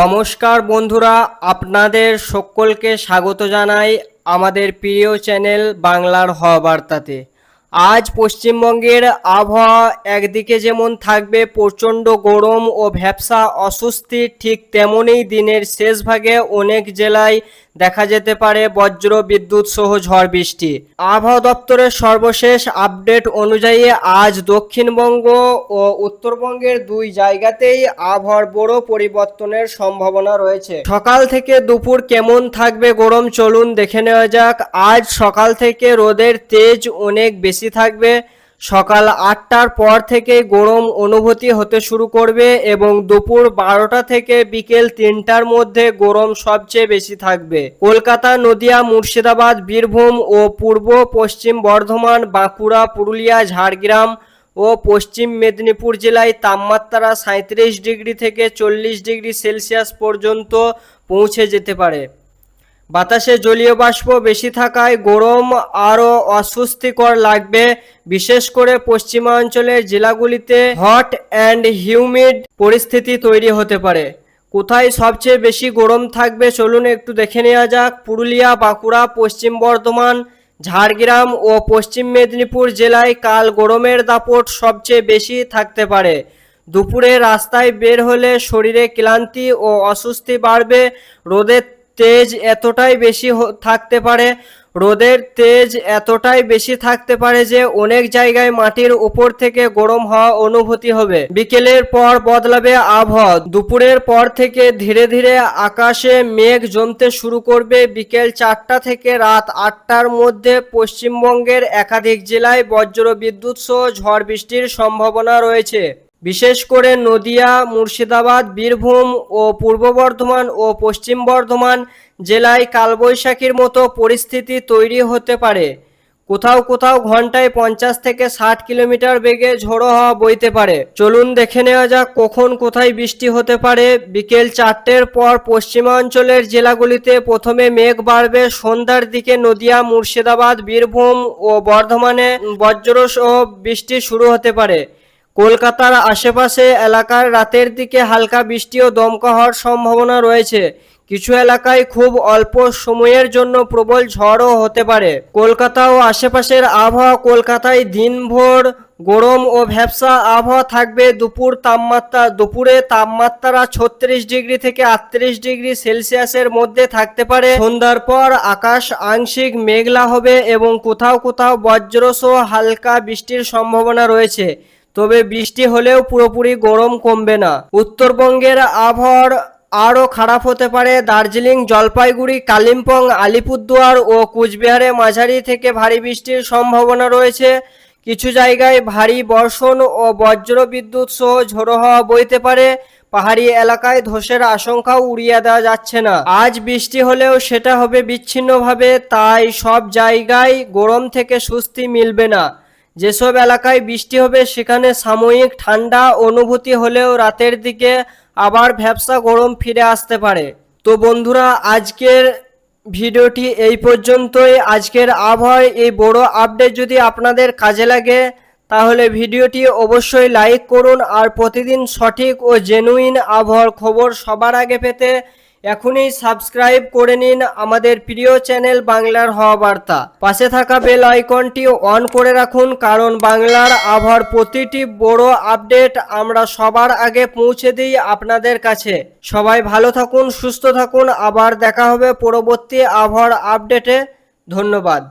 নমস্কার বন্ধুরা, আপনাদের সকলকে স্বাগত জানাই আমাদের প্রিয় চ্যানেল বাংলার হওয়া বার্তাতে। আজ পশ্চিমবঙ্গের আবহাওয়া একদিকে যেমন থাকবে প্রচণ্ড গরম ও ভ্যাপসা অস্বস্তি, ঠিক তেমনই দিনের শেষ ভাগে অনেক জেলায় দেখা যেতে পারে বজ্র বিদ্যুৎ সহ ঝড় বৃষ্টি। আবহাওয়া দপ্তরের সর্বশেষ আপডেট অনুযায়ী আজ দক্ষিণবঙ্গ ও উত্তরবঙ্গের দুই জায়গাতেই আবহাওয়ার বড় পরিবর্তনের সম্ভাবনা রয়েছে। সকাল থেকে দুপুর কেমন থাকবে গরম, চলুন দেখে নেওয়া যাক। আজ সকাল থেকে রোদের তেজ অনেক বেশি থাকবে। সকাল 8টার পর থেকে গরম অনুভূতি হতে শুরু করবে এবং দুপুর 12টা থেকে বিকেল 3টার মধ্যে গরম সবচেয়ে বেশি থাকবে। কলকাতা, নদিয়া, মুর্শিদাবাদ, বীরভূম ও পূর্ব পশ্চিম বর্ধমান, বাঁকুড়া, পুরুলিয়া, ঝাড়গ্রাম ও পশ্চিম মেদিনীপুর জেলায় তাপমাত্রা 37 ডিগ্রি থেকে 40 ডিগ্রি সেলসিয়াস পর্যন্ত পৌঁছে যেতে পারে। বাতাসে জলীয় বাষ্প বেশি থাকায় গরম আরও অস্বস্তিকর লাগবে। বিশেষ করে পশ্চিমাঞ্চলের জেলাগুলিতে হট অ্যান্ড হিউমিড পরিস্থিতি তৈরি হতে পারে। কোথায় সবচেয়ে বেশি গরম থাকবে চলুন একটু দেখে নেওয়া যাক। পুরুলিয়া, বাঁকুড়া, পশ্চিম বর্ধমান, ঝাড়গ্রাম ও পশ্চিম মেদিনীপুর জেলায় কাল গরমের দাপট সবচেয়ে বেশি থাকতে পারে। দুপুরে রাস্তায় বের হলে শরীরে ক্লান্তি ও অস্বস্তি বাড়বে। রোদের তেজ এতটাই বেশি থাকতে পারে যে অনেক জায়গায় মাটির উপর থেকে গরম হওয়া অনুভূতি হবে। বিকেলের পর বদলাবে আবহাওয়া। দুপুরের পর থেকে ধীরে ধীরে আকাশে মেঘ জমতে শুরু করবে। বিকেল 4টা থেকে রাত 8টার মধ্যে পশ্চিমবঙ্গের একাধিক জেলায় বজ্র বিদ্যুৎ সহ ঝড় বৃষ্টির সম্ভাবনা রয়েছে। বিশেষ করে নদিয়া, মুর্শিদাবাদ, বীরভূম ও পূর্ব বর্ধমান ও পশ্চিম বর্ধমান জেলায় কালবৈশাখীর মতো পরিস্থিতি তৈরি হতে পারে। কোথাও কোথাও ঘন্টায় 50 থেকে 60 কিলোমিটার বেগে ঝোড়ো হাওয়া বইতে পারে। চলুন দেখে নেওয়া যাক কখন কোথায় বৃষ্টি হতে পারে। বিকেল 4টের পর পশ্চিমাঞ্চলের জেলাগুলিতে প্রথমে মেঘ বাড়বে। সন্ধ্যার দিকে নদিয়া, মুর্শিদাবাদ, বীরভূম ও বর্ধমানে বজ্রসহ বৃষ্টি শুরু হতে পারে। কলকাতার আশেপাশে এলাকার রাতের দিকে হালকা বৃষ্টি ও দমকা হওয়ার সম্ভাবনা রয়েছে। কিছু এলাকায় খুব অল্প সময়ের জন্য প্রবল ঝড়ও হতে পারে। কলকাতা ও আশেপাশের আবহাওয়া। কলকাতায় দিনভর গরম ও ভ্যাপসা আবহাওয়া থাকবে। দুপুরে তাপমাত্রা 36 ডিগ্রি থেকে 38 ডিগ্রি সেলসিয়াসের মধ্যে থাকতে পারে। সন্ধ্যার পর আকাশ আংশিক মেঘলা হবে এবং কোথাও কোথাও বজ্রসহ হালকা বৃষ্টির সম্ভাবনা রয়েছে। তবে বৃষ্টি হলেও পুরোপুরি গরম কমবে না। উত্তরবঙ্গের আবহাওয়ার আরও খারাপ হতে পারে। দার্জিলিং, জলপাইগুড়ি, কালিম্পং, আলিপুরদুয়ার ও কুচবিহারে মাঝারি থেকে ভারী বৃষ্টির সম্ভাবনা রয়েছে। কিছু জায়গায় ভারী বর্ষণ ও বজ্র বিদ্যুৎ সহ ঝোড়ো হাওয়া বইতে পারে। পাহাড়ি এলাকায় ধসের আশঙ্কাও উড়িয়ে দেওয়া যাচ্ছে না। আজ বৃষ্টি হলেও সেটা হবে বিচ্ছিন্নভাবে, তাই সব জায়গায় গরম থেকে স্বস্তি মিলবে না। যেসব এলাকায় বৃষ্টি হবে সেখানে সাময়িক ঠান্ডা অনুভূতি হলেও রাতের দিকে আবার ভ্যাপসা গরম ফিরে আসতে পারে। তো বন্ধুরা, আজকের ভিডিওটি এই পর্যন্তই। আজকের আবহাওয়ার এই বড় আপডেট যদি আপনাদের কাজে লাগে তাহলে ভিডিওটি অবশ্যই লাইক করুন। আর প্রতিদিন সঠিক ও জেনুইন আবহাওয়ার খবর সবার আগে পেতে এখনই সাবস্ক্রাইব করে নিন আমাদের প্রিয় চ্যানেল বাংলার হওয়া বার্তা। পাশে থাকা বেল আইকনটি অন করে রাখুন, কারণ বাংলার আবহাওয়ার প্রতিটি বড় আপডেট আমরা সবার আগে পৌঁছে দিই আপনাদের কাছে। সবাই ভালো থাকুন, সুস্থ থাকুন। আবার দেখা হবে পরবর্তী আবহাওয়ার আপডেটে। ধন্যবাদ।